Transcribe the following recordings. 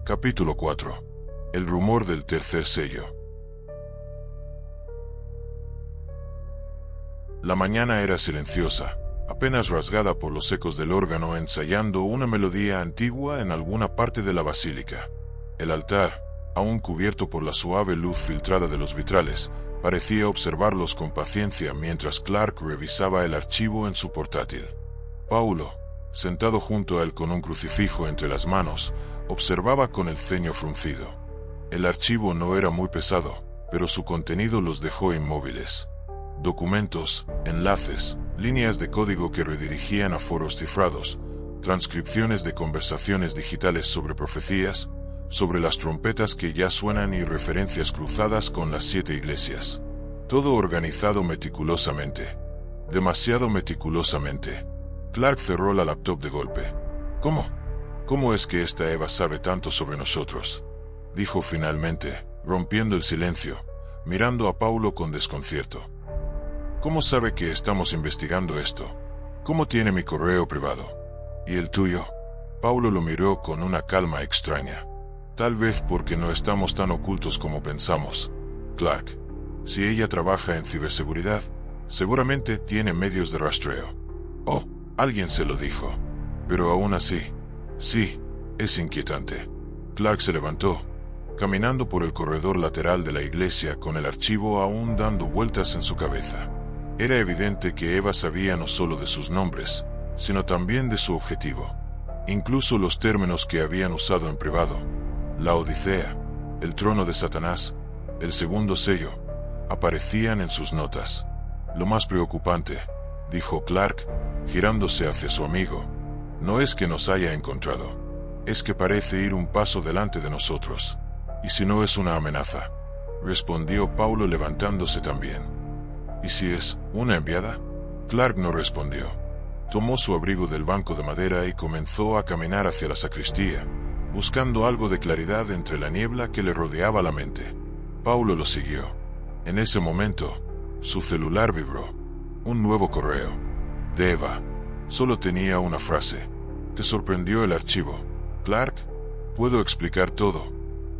Capítulo 4. El rumor del tercer sello. La mañana era silenciosa, apenas rasgada por los ecos del órgano ensayando una melodía antigua en alguna parte de la basílica. El altar, aún cubierto por la suave luz filtrada de los vitrales, parecía observarlos con paciencia mientras Clark revisaba el archivo en su portátil. Paulo, sentado junto a él con un crucifijo entre las manos, observaba con el ceño fruncido. El archivo no era muy pesado, pero su contenido los dejó inmóviles. Documentos, enlaces, líneas de código que redirigían a foros cifrados, transcripciones de conversaciones digitales sobre profecías, sobre las trompetas que ya suenan y referencias cruzadas con las 7 iglesias. Todo organizado meticulosamente. Demasiado meticulosamente. Clark cerró la laptop de golpe. ¿Cómo es que esta Eva sabe tanto sobre nosotros?, dijo finalmente, rompiendo el silencio, mirando a Paulo con desconcierto. ¿Cómo sabe que estamos investigando esto? ¿Cómo tiene mi correo privado? ¿Y el tuyo? Paulo lo miró con una calma extraña. Tal vez porque no estamos tan ocultos como pensamos, Clark. Si ella trabaja en ciberseguridad, seguramente tiene medios de rastreo. Oh, alguien se lo dijo. Pero aún así, sí, es inquietante. Clark se levantó, caminando por el corredor lateral de la iglesia con el archivo aún dando vueltas en su cabeza. Era evidente que Eva sabía no solo de sus nombres, sino también de su objetivo. Incluso los términos que habían usado en privado, la Odisea, el trono de Satanás, el segundo sello, aparecían en sus notas. Lo más preocupante, dijo Clark, girándose hacia su amigo, no es que nos haya encontrado, es que parece ir un paso delante de nosotros. ¿Y si no es una amenaza?, respondió Paulo levantándose también. ¿Y si es una enviada? Clark no respondió. Tomó su abrigo del banco de madera y comenzó a caminar hacia la sacristía, buscando algo de claridad entre la niebla que le rodeaba la mente. Paulo lo siguió. En ese momento, su celular vibró. Un nuevo correo. De Eva. Solo tenía una frase. ¿Te sorprendió el archivo, Clark? Puedo explicar todo,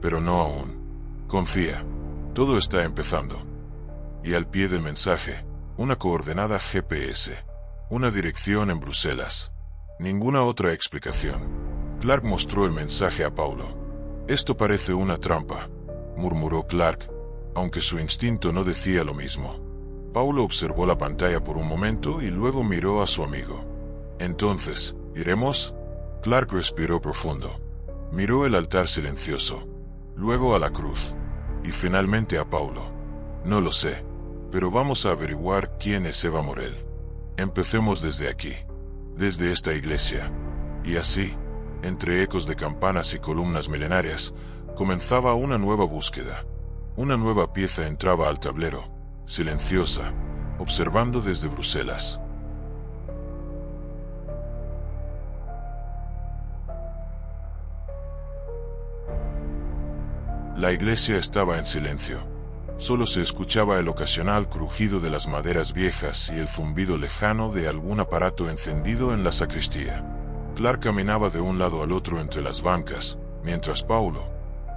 pero no aún. Confía. Todo está empezando. Y al pie del mensaje, una coordenada GPS. Una dirección en Bruselas. Ninguna otra explicación. Clark mostró el mensaje a Paulo. Esto parece una trampa, murmuró Clark, aunque su instinto no decía lo mismo. Paulo observó la pantalla por un momento y luego miró a su amigo. Entonces, ¿iremos? Clark respiró profundo. Miró el altar silencioso, luego a la cruz, y finalmente a Paulo. No lo sé, pero vamos a averiguar quién es Eva Morel. Empecemos desde aquí, desde esta iglesia. Y así, entre ecos de campanas y columnas milenarias, comenzaba una nueva búsqueda. Una nueva pieza entraba al tablero, silenciosa, observando desde Bruselas. La iglesia estaba en silencio. Solo se escuchaba el ocasional crujido de las maderas viejas y el zumbido lejano de algún aparato encendido en la sacristía. Clark caminaba de un lado al otro entre las bancas, mientras Paulo,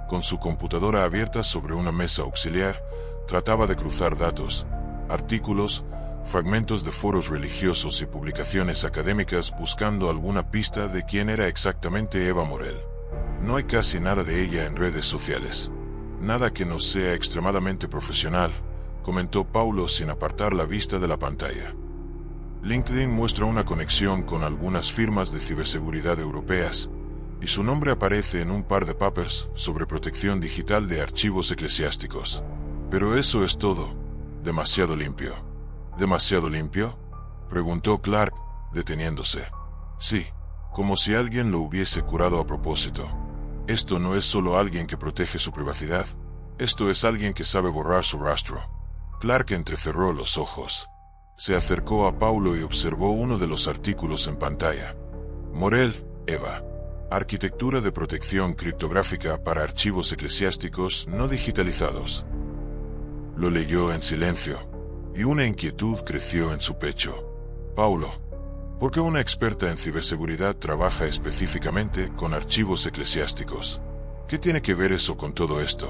con su computadora abierta sobre una mesa auxiliar, trataba de cruzar datos, artículos, fragmentos de foros religiosos y publicaciones académicas buscando alguna pista de quién era exactamente Eva Morel. No hay casi nada de ella en redes sociales. Nada que no sea extremadamente profesional, comentó Paulo sin apartar la vista de la pantalla. LinkedIn muestra una conexión con algunas firmas de ciberseguridad europeas, y su nombre aparece en un par de papers sobre protección digital de archivos eclesiásticos. Pero eso es todo. Demasiado limpio. ¿Demasiado limpio?, preguntó Clark, deteniéndose. Sí, como si alguien lo hubiese curado a propósito. Esto no es solo alguien que protege su privacidad, esto es alguien que sabe borrar su rastro. Clark entrecerró los ojos. Se acercó a Paulo y observó uno de los artículos en pantalla. Morel, Eva. Arquitectura de protección criptográfica para archivos eclesiásticos no digitalizados. Lo leyó en silencio, y una inquietud creció en su pecho. Paulo, ¿por qué una experta en ciberseguridad trabaja específicamente con archivos eclesiásticos? ¿Qué tiene que ver eso con todo esto?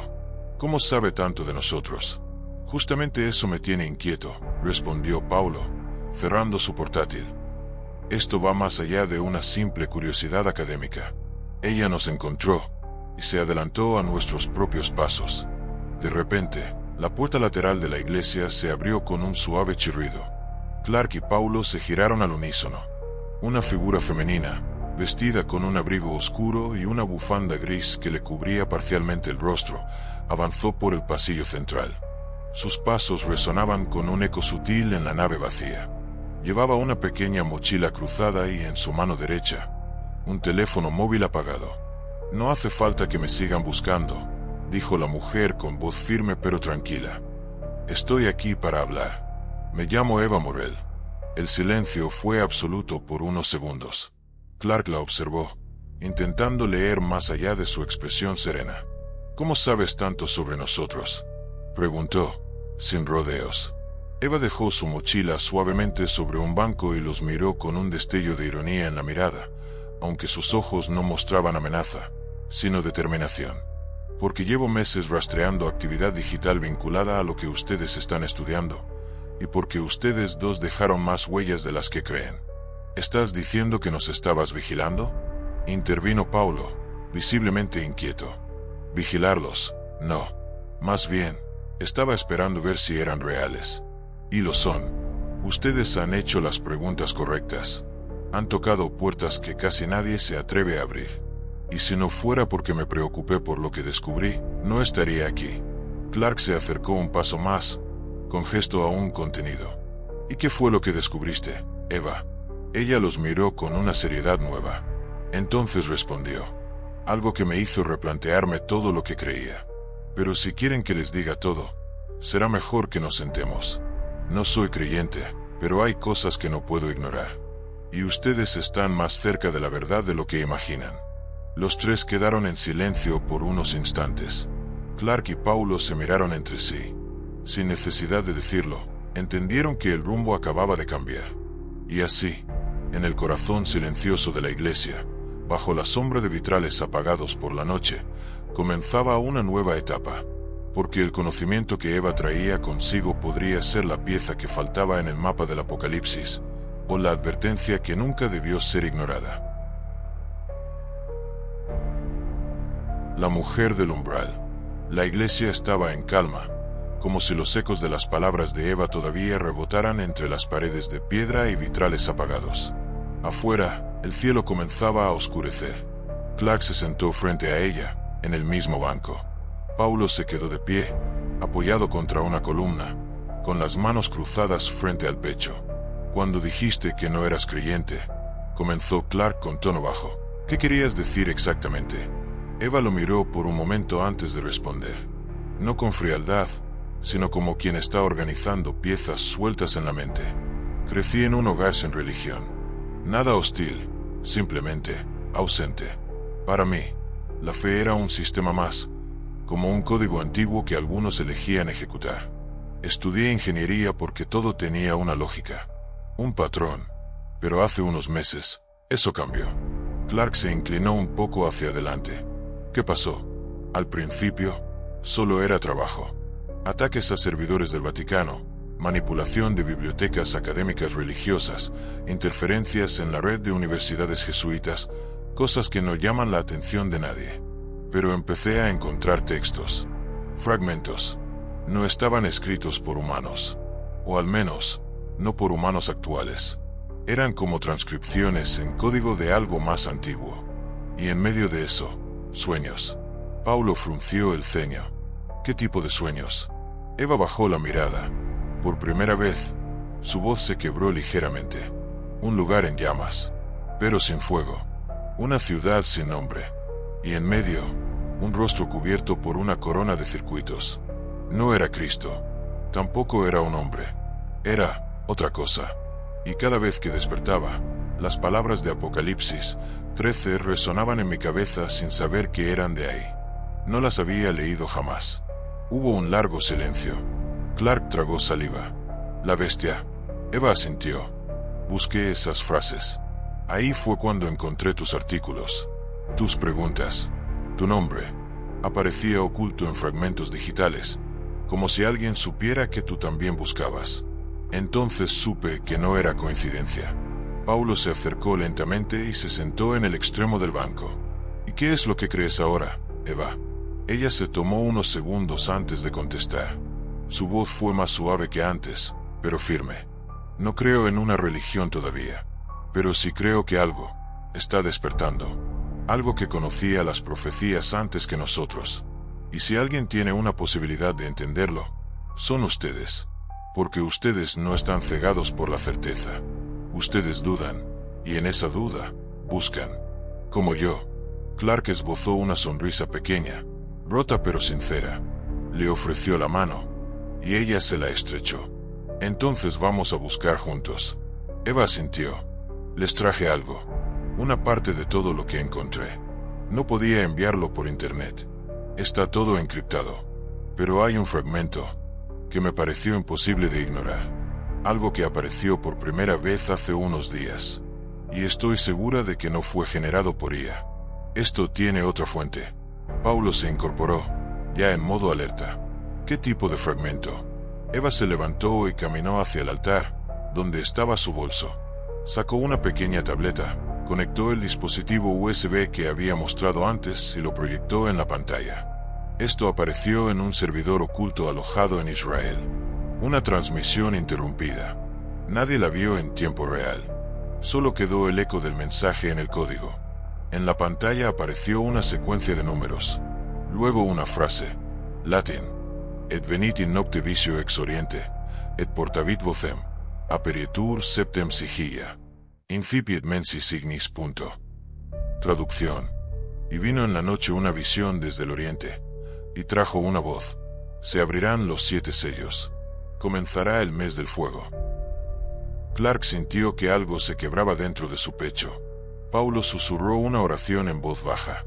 ¿Cómo sabe tanto de nosotros? Justamente eso me tiene inquieto, respondió Paulo, cerrando su portátil. Esto va más allá de una simple curiosidad académica. Ella nos encontró y se adelantó a nuestros propios pasos. De repente, la puerta lateral de la iglesia se abrió con un suave chirrido. Clark y Paulo se giraron al unísono. Una figura femenina, vestida con un abrigo oscuro y una bufanda gris que le cubría parcialmente el rostro, avanzó por el pasillo central. Sus pasos resonaban con un eco sutil en la nave vacía. Llevaba una pequeña mochila cruzada y en su mano derecha, un teléfono móvil apagado. «No hace falta que me sigan buscando», dijo la mujer con voz firme pero tranquila. «Estoy aquí para hablar. Me llamo Eva Morel». El silencio fue absoluto por unos segundos. Clark la observó, intentando leer más allá de su expresión serena. «¿Cómo sabes tanto sobre nosotros?», preguntó, sin rodeos. Eva dejó su mochila suavemente sobre un banco y los miró con un destello de ironía en la mirada, aunque sus ojos no mostraban amenaza, sino determinación. «Porque llevo meses rastreando actividad digital vinculada a lo que ustedes están estudiando, y porque ustedes dos dejaron más huellas de las que creen». «¿Estás diciendo que nos estabas vigilando?», intervino Paulo, visiblemente inquieto. «Vigilarlos, no. Más bien, estaba esperando ver si eran reales. Y lo son. Ustedes han hecho las preguntas correctas. Han tocado puertas que casi nadie se atreve a abrir. Y si no fuera porque me preocupé por lo que descubrí, no estaría aquí». Clark se acercó un paso más, con gesto aún contenido. «¿Y qué fue lo que descubriste, Eva?». Ella los miró con una seriedad nueva. Entonces respondió: «Algo que me hizo replantearme todo lo que creía. Pero si quieren que les diga todo, será mejor que nos sentemos. No soy creyente, pero hay cosas que no puedo ignorar. Y ustedes están más cerca de la verdad de lo que imaginan». Los tres quedaron en silencio por unos instantes. Clark y Paulo se miraron entre sí. Sin necesidad de decirlo, entendieron que el rumbo acababa de cambiar. Y así, en el corazón silencioso de la iglesia, bajo la sombra de vitrales apagados por la noche, comenzaba una nueva etapa, porque el conocimiento que Eva traía consigo podría ser la pieza que faltaba en el mapa del Apocalipsis, o la advertencia que nunca debió ser ignorada. La mujer del umbral. La iglesia estaba en calma, como si los ecos de las palabras de Eva todavía rebotaran entre las paredes de piedra y vitrales apagados. Afuera, el cielo comenzaba a oscurecer. Clark se sentó frente a ella, en el mismo banco. Paulo se quedó de pie, apoyado contra una columna, con las manos cruzadas frente al pecho. «Cuando dijiste que no eras creyente», comenzó Clark con tono bajo, «¿qué querías decir exactamente?». Eva lo miró por un momento antes de responder. No con frialdad, sino como quien está organizando piezas sueltas en la mente. «Crecí en un hogar sin religión. Nada hostil, simplemente ausente. Para mí, la fe era un sistema más, como un código antiguo que algunos elegían ejecutar. Estudié ingeniería porque todo tenía una lógica, un patrón. Pero hace unos meses, eso cambió». Clark se inclinó un poco hacia adelante. «¿Qué pasó?». «Al principio, solo era trabajo. Ataques a servidores del Vaticano, manipulación de bibliotecas académicas religiosas, interferencias en la red de universidades jesuitas, cosas que no llaman la atención de nadie. Pero empecé a encontrar textos, fragmentos. No estaban escritos por humanos, o al menos, no por humanos actuales. Eran como transcripciones en código de algo más antiguo. Y en medio de eso, sueños». Paulo frunció el ceño. «¿Qué tipo de sueños?». Eva bajó la mirada. Por primera vez, su voz se quebró ligeramente. «Un lugar en llamas, pero sin fuego. Una ciudad sin nombre. Y en medio, un rostro cubierto por una corona de circuitos. No era Cristo. Tampoco era un hombre. Era otra cosa. Y cada vez que despertaba, las palabras de Apocalipsis 13 resonaban en mi cabeza sin saber que eran de ahí. No las había leído jamás». Hubo un largo silencio. Clark tragó saliva. «La bestia». Eva asintió. «Busqué esas frases. Ahí fue cuando encontré tus artículos, tus preguntas, tu nombre, Aparecía oculto en fragmentos digitales, como si alguien supiera que tú también buscabas. Entonces supe que no era coincidencia. Paulo se acercó lentamente y se sentó en el extremo del banco. ¿Y qué es lo que crees ahora, Eva? Ella se tomó unos segundos antes de contestar. Su voz fue más suave que antes, pero firme. No creo en una religión todavía, pero sí creo que algo está despertando. Algo que conocía las profecías antes que nosotros. Y si alguien tiene una posibilidad de entenderlo, son ustedes. Porque ustedes no están cegados por la certeza. Ustedes dudan, y en esa duda, buscan. Como yo. Clark esbozó una sonrisa pequeña, rota pero sincera. Le ofreció la mano, y ella se la estrechó. Entonces vamos a buscar juntos. Eva asintió. Les traje algo. Una parte de todo lo que encontré. No podía enviarlo por internet. Está todo encriptado. Pero hay un fragmento que me pareció imposible de ignorar. Algo que apareció por primera vez hace unos días. Y estoy segura de que no fue generado por IA. Esto tiene otra fuente. Paulo se incorporó, ya en modo alerta. ¿Qué tipo de fragmento? Eva se levantó y caminó hacia el altar, donde estaba su bolso. Sacó una pequeña tableta, conectó el dispositivo USB que había mostrado antes y lo proyectó en la pantalla. Esto apareció en un servidor oculto alojado en Israel. Una transmisión interrumpida. Nadie la vio en tiempo real. Solo quedó el eco del mensaje en el código. En la pantalla apareció una secuencia de números. Luego una frase. Latin. Et venit in nocte vicio ex oriente, et portavit vocem, aperietur septem sigia. Incipiet mensi signis. Traducción. Y vino en la noche una visión desde el oriente, y trajo una voz. Se abrirán los 7 sellos. Comenzará el mes del fuego. Clark sintió que algo se quebraba dentro de su pecho. Paulo susurró una oración en voz baja.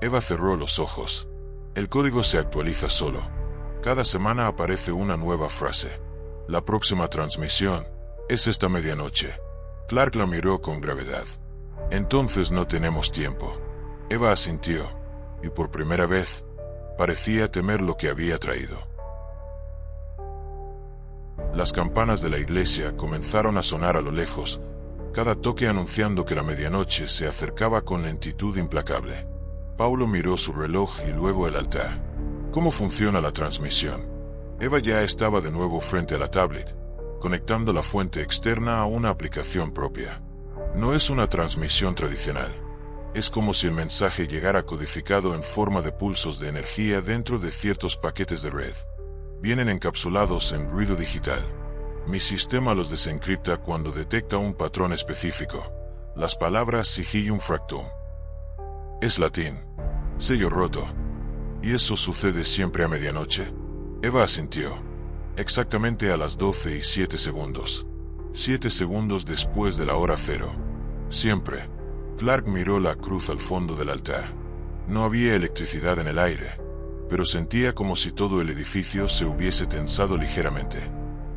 Eva cerró los ojos. El código se actualiza solo. Cada semana aparece una nueva frase. La próxima transmisión es esta medianoche. Clark la miró con gravedad. Entonces no tenemos tiempo. Eva asintió, y por primera vez, parecía temer lo que había traído. Las campanas de la iglesia comenzaron a sonar a lo lejos, cada toque anunciando que la medianoche se acercaba con lentitud implacable. Paulo miró su reloj y luego el altar. ¿Cómo funciona la transmisión? Eva ya estaba de nuevo frente a la tablet, conectando la fuente externa a una aplicación propia. No es una transmisión tradicional. Es como si el mensaje llegara codificado en forma de pulsos de energía dentro de ciertos paquetes de red. Vienen encapsulados en ruido digital. Mi sistema los desencripta cuando detecta un patrón específico. Las palabras sigillum fractum. Es latín. Sello roto. ¿Y eso sucede siempre a medianoche? Eva asintió. Exactamente a las 12:07. 7 segundos después de la hora cero. Siempre. Clark miró la cruz al fondo del altar. No había electricidad en el aire, pero sentía como si todo el edificio se hubiese tensado ligeramente.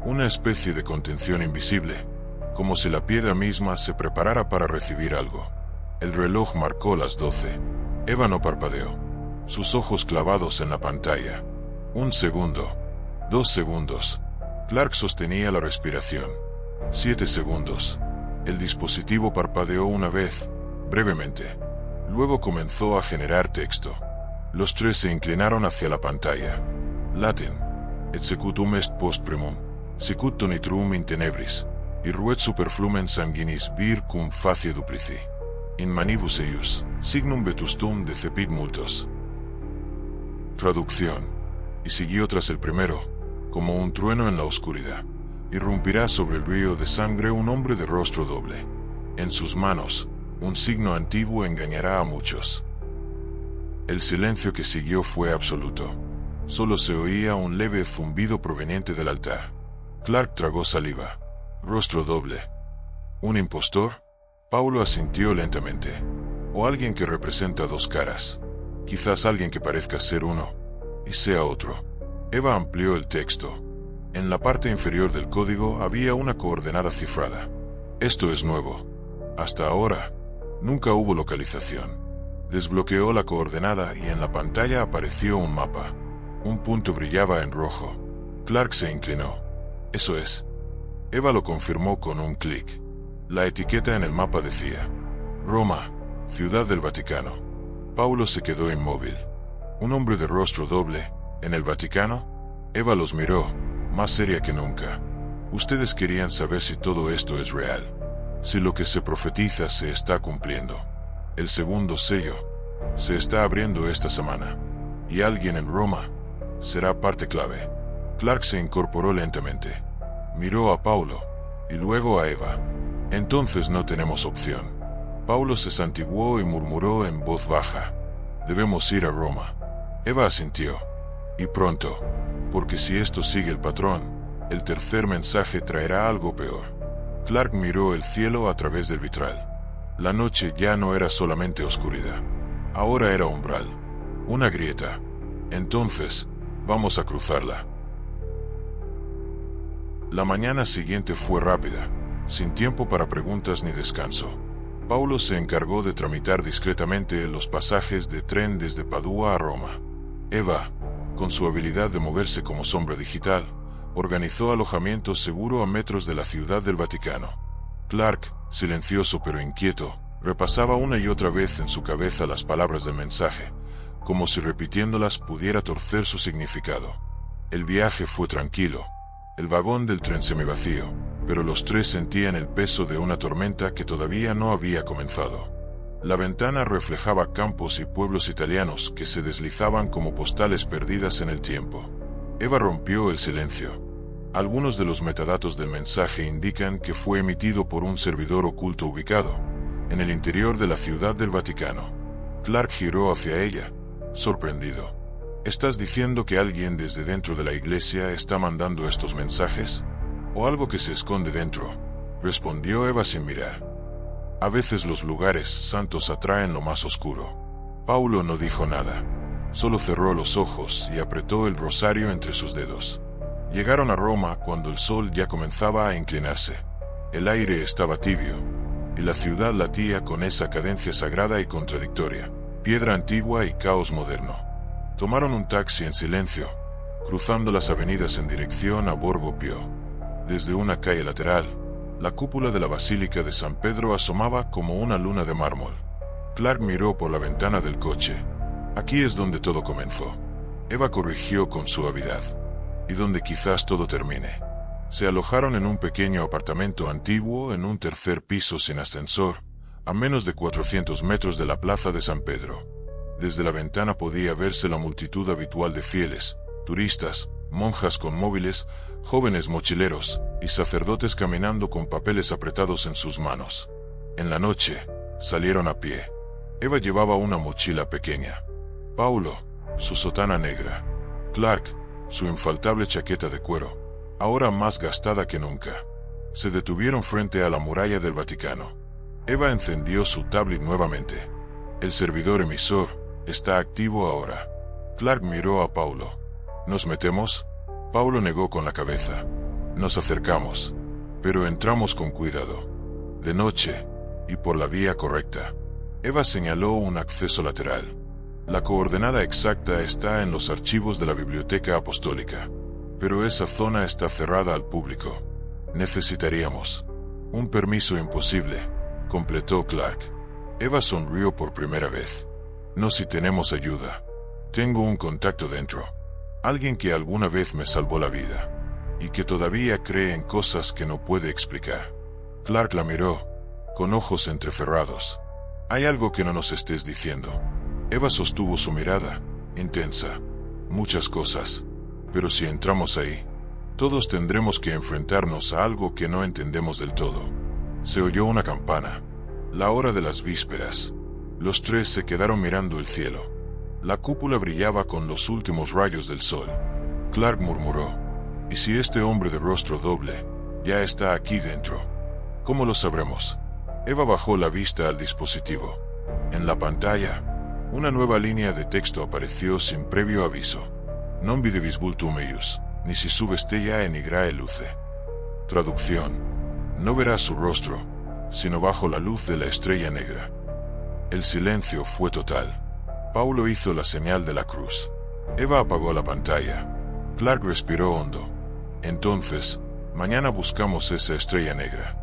Una especie de contención invisible, como si la piedra misma se preparara para recibir algo. El reloj marcó las 12. Eva no parpadeó, sus ojos clavados en la pantalla. 1 segundo. 2 segundos. Clark sostenía la respiración. 7 segundos. El dispositivo parpadeó una vez, brevemente. Luego comenzó a generar texto. Los 3 se inclinaron hacia la pantalla. Latin. Executum est post primum. Sicut tonitrum in tenebris. Irruet superflumen sanguinis vir cum facie duplici. In manibus eius, signum vetustum decepit multos. Traducción. Y siguió tras el primero, como un trueno en la oscuridad. Irrumpirá sobre el río de sangre un hombre de rostro doble. En sus manos, un signo antiguo engañará a muchos. El silencio que siguió fue absoluto. Solo se oía un leve zumbido proveniente del altar. Clark tragó saliva. Rostro doble. ¿Un impostor? Paulo asintió lentamente. O alguien que representa 2 caras. Quizás alguien que parezca ser uno y sea otro. Eva amplió el texto. En la parte inferior del código había una coordenada cifrada. Esto es nuevo. Hasta ahora, nunca hubo localización. Desbloqueó la coordenada y en la pantalla apareció un mapa. Un punto brillaba en rojo. Clark se inclinó. Eso es. Eva lo confirmó con un clic. La etiqueta en el mapa decía: Roma, Ciudad del Vaticano. Paulo se quedó inmóvil. ¿Un hombre de rostro doble, en el Vaticano? Eva los miró, más seria que nunca. Ustedes querían saber si todo esto es real. Si lo que se profetiza se está cumpliendo. El segundo sello se está abriendo esta semana. Y alguien en Roma será parte clave. Clark se incorporó lentamente. Miró a Paulo y luego a Eva. Entonces no tenemos opción. Paulo se santiguó y murmuró en voz baja: debemos ir a Roma. Eva asintió. Y pronto, porque si esto sigue el patrón, el tercer mensaje traerá algo peor. Clark miró el cielo a través del vitral. La noche ya no era solamente oscuridad. Ahora era umbral. Una grieta. Entonces, vamos a cruzarla. La mañana siguiente fue rápida, sin tiempo para preguntas ni descanso. Paulo se encargó de tramitar discretamente los pasajes de tren desde Padua a Roma. Eva, con su habilidad de moverse como sombra digital, organizó alojamiento seguro a metros de la Ciudad del Vaticano. Clark, silencioso pero inquieto, repasaba una y otra vez en su cabeza las palabras del mensaje, como si repitiéndolas pudiera torcer su significado. El viaje fue tranquilo. El vagón del tren semivacío, pero los tres sentían el peso de una tormenta que todavía no había comenzado. La ventana reflejaba campos y pueblos italianos que se deslizaban como postales perdidas en el tiempo. Eva rompió el silencio. Algunos de los metadatos del mensaje indican que fue emitido por un servidor oculto ubicado en el interior de la Ciudad del Vaticano. Clark giró hacia ella, sorprendido. ¿Estás diciendo que alguien desde dentro de la iglesia está mandando estos mensajes? ¿O algo que se esconde dentro? Respondió Eva sin mirar. A veces los lugares santos atraen lo más oscuro. Paulo no dijo nada. Solo cerró los ojos y apretó el rosario entre sus dedos. Llegaron a Roma cuando el sol ya comenzaba a inclinarse. El aire estaba tibio, y la ciudad latía con esa cadencia sagrada y contradictoria, piedra antigua y caos moderno. Tomaron un taxi en silencio, cruzando las avenidas en dirección a Borgo Pio. Desde una calle lateral, la cúpula de la Basílica de San Pedro asomaba como una luna de mármol. Clark miró por la ventana del coche. Aquí es donde todo comenzó. Eva corrigió con suavidad. Y donde quizás todo termine. Se alojaron en un pequeño apartamento antiguo en un tercer piso sin ascensor, a menos de 400 metros de la plaza de San Pedro. Desde la ventana podía verse la multitud habitual de fieles, turistas, monjas con móviles, jóvenes mochileros y sacerdotes caminando con papeles apretados en sus manos. En la noche, salieron a pie. Eva llevaba una mochila pequeña. Paulo, su sotana negra. Clark, su infaltable chaqueta de cuero, ahora más gastada que nunca. Se detuvieron frente a la muralla del Vaticano. Eva encendió su tablet nuevamente. El servidor emisor está activo ahora. Clark miró a Paulo. ¿Nos metemos? Paulo negó con la cabeza. Nos acercamos, pero entramos con cuidado. De noche, y por la vía correcta. Eva señaló un acceso lateral. La coordenada exacta está en los archivos de la Biblioteca Apostólica. Pero esa zona está cerrada al público. Necesitaríamos un permiso imposible, completó Clark. Eva sonrió por primera vez. No si tenemos ayuda. Tengo un contacto dentro. Alguien que alguna vez me salvó la vida. Y que todavía cree en cosas que no puede explicar. Clark la miró, con ojos entrecerrados. Hay algo que no nos estés diciendo. Eva sostuvo su mirada, intensa. Muchas cosas. Pero si entramos ahí, todos tendremos que enfrentarnos a algo que no entendemos del todo. Se oyó una campana. La hora de las vísperas. Los tres se quedaron mirando el cielo. La cúpula brillaba con los últimos rayos del sol. Clark murmuró: ¿y si este hombre de rostro doble ya está aquí dentro? ¿Cómo lo sabremos? Eva bajó la vista al dispositivo. En la pantalla, una nueva línea de texto apareció sin previo aviso. Non vide visbultum eius, ni si sub stella enigrae luce. Traducción: no verás su rostro, sino bajo la luz de la estrella negra. El silencio fue total. Paulo hizo la señal de la cruz. Eva apagó la pantalla. Clark respiró hondo. Entonces, mañana buscamos esa estrella negra.